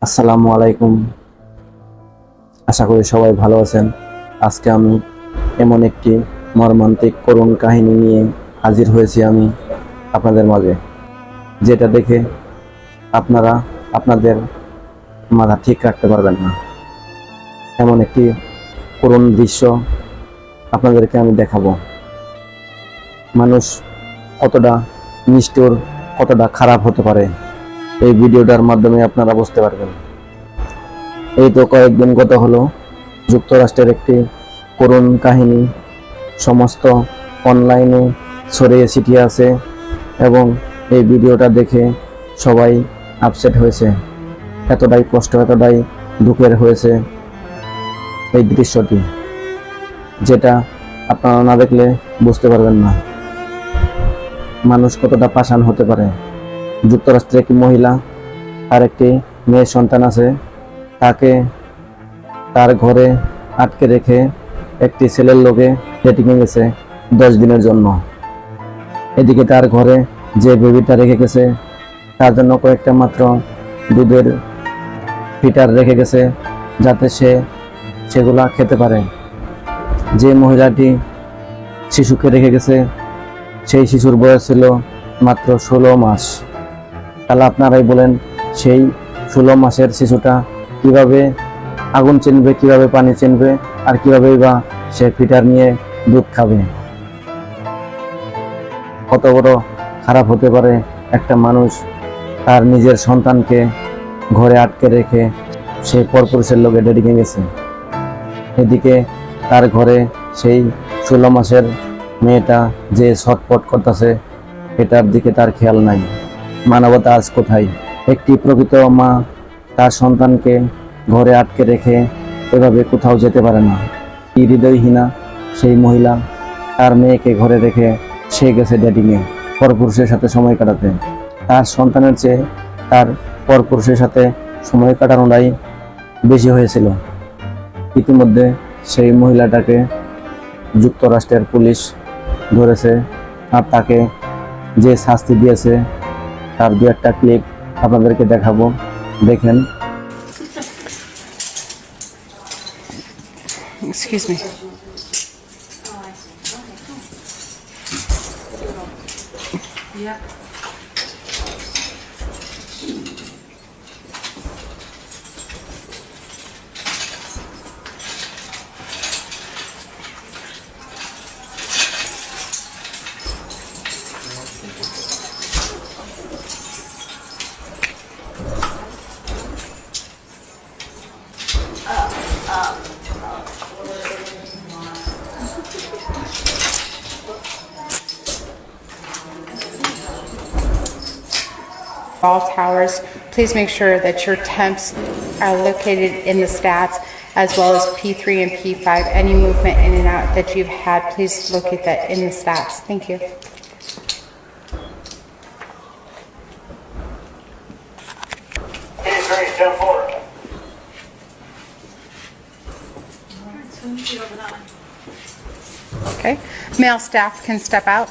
আসসালামু আলাইকুম। আশা করি সবাই ভালো আছেন। আজকে আমি এমন একটি মর্মান্তিক করুণ কাহিনী নিয়ে হাজির হয়েছি আমি আপনাদের মাঝে, যেটা দেখে আপনারা আপনাদের মাথা ঠিক রাখতে পারবেন না। এমন একটি করুণ দৃশ্য আপনাদেরকে আমি দেখাবো। মানুষ কতটা নিষ্ঠুর, কতটা খারাপ হতে পারে, এই ভিডিওটার মাধ্যমে আপনারা বুঝতে পারবেন। এই তো কয়েকদিন গত হলো, যুক্তরাষ্ট্রের একটি করুণ কাহিনী সমস্ত অনলাইনে ছড়িয়ে ছিটিয়ে আছে এবং এই ভিডিওটা দেখে সবাই আপসেট হয়েছে। এতটাই কষ্ট, এতটাই দুঃখের হয়েছে এই দৃশ্যটি, যেটা আপনারা না দেখলে বুঝতে পারবেন না মানুষ কতটা পাষাণ হতে পারে। যুক্তরাষ্ট্রের একটি মহিলা, তার একটি মেয়ের সন্তান আছে, তাকে তার ঘরে আটকে রেখে একটি ছেলের লোকে ডেটিংয়ে গেছে 10 দিনের জন্য। এদিকে তার ঘরে যে বেবিটা রেখে গেছে তার জন্য কয়েকটা মাত্র দুধের ফিটার রেখে গেছে, যাতে সে সেগুলা খেতে পারে। যে মহিলাটি শিশুকে রেখে গেছে সেই শিশুর বয়স ছিল মাত্র 16 মাস। তাহলে আপনারাই বলেন, সেই 16 মাসের শিশুটা কিভাবে আগুন চিনবে, কিভাবে পানি চিনবে, আর কিভাবে বা সে ফিটার নিয়ে দুধ খাবে? কত বড় খারাপ হতে পারে একটা মানুষ তার নিজের সন্তানকে ঘরে আটকে রেখে সে পরপুরুষের লোকে ডেটিংয়ে গেছে। এদিকে তার ঘরে সেই 16 মাসের মেয়েটা যে ছটফট করতেছে, এটার দিকে তার খেয়াল নাই। মানবতা আজ কোথায়? একটি প্রকৃত মা তার সন্তানকে ঘরে আটকে রেখে এভাবে কোথাও যেতে পারে না। কি হৃদয়হীনা সেই মহিলা! তার মেয়েকে ঘরে রেখে সে গেছে ডেটিংয়ে, পরপুরুষের সাথে সময় কাটাতে। তার সন্তানের চেয়ে তার পরপুরুষের সাথে সময় কাটানোটাই বেশি হয়েছিল। ইতিমধ্যে সেই মহিলাটাকে যুক্তরাষ্ট্রের পুলিশ ধরেছে, আর তাকে যে শাস্তি দিয়েছে তার দু একটা ক্লিপ আপনাদেরকে দেখাবো, দেখেন। Excuse me. Yeah. All towers, please make sure that your temps are located in the stats, as well as P3 and P5. Any movement in and out that you've had, please locate that in the stats. Thank you. Okay, male staff can step out.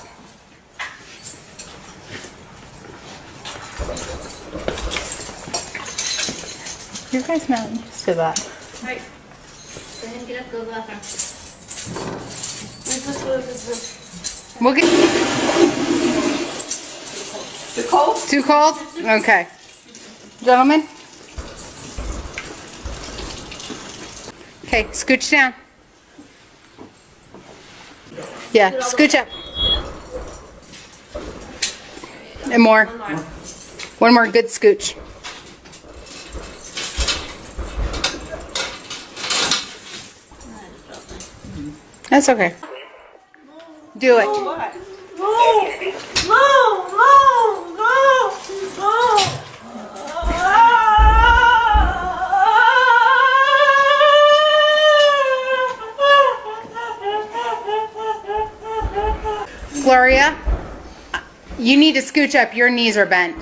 You guys not used to that. Right. Go ahead and get up, go to the bathroom. We'll get Too cold? too cold? Okay. Gentlemen? Okay, scooch down. Yeah, scooch up. And more. One more good scooch. That's okay. Do it. Gloria, you need to scooch up. Your knees are bent.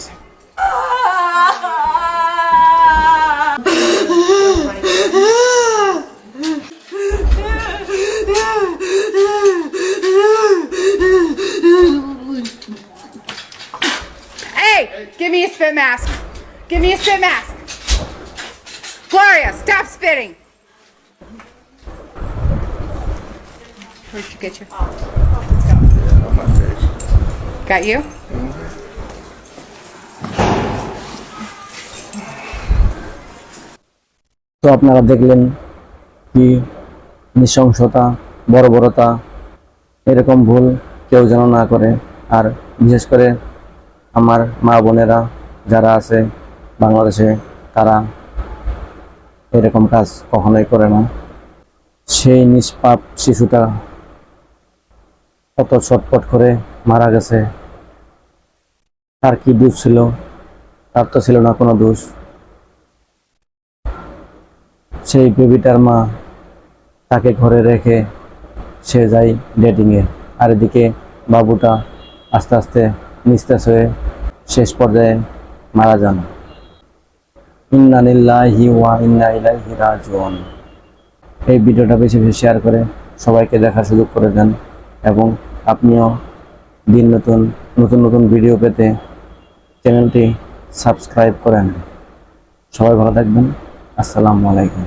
Hey, give me a spit mask. Give me a spit mask. Gloria, stop spitting. Where'd you get your? Got you? তো আপনারা দেখলেন কি নৃশংসতা, বর্বরতা, এরকম ভুল কেউ যেন না করে। আর বিশেষ করে আমার মা বোনেরা যারা আছে বাংলাদেশে, তারা এরকম কাজ কখনোই করে না। সেই নিষ্পাপ শিশুটা কত ছটফট করে মারা গেছে, তার কি দোষ ছিল? তার তো ছিল না কোনো দোষ। সেই বেবিটার মা তাকে ঘরে রেখে সে যায় ডেটিংয়ে, আর এদিকে বাবুটা আস্তে আস্তে নিস্তেজ হয়ে শেষ পর্যায়ে মারা যান। ইন্না লিল্লাহি ওয়া ইন্না ইলাইহি রাজিউন। এই ভিডিওটা বেশি বেশি শেয়ার করে সবাইকে দেখার সুযোগ করে দেন, এবং আপনিও দিন নতুন নতুন নতুন ভিডিও পেতে চ্যানেলটি সাবস্ক্রাইব করেন। সবাই ভালো থাকবেন। আসসালামু আলাইকুম।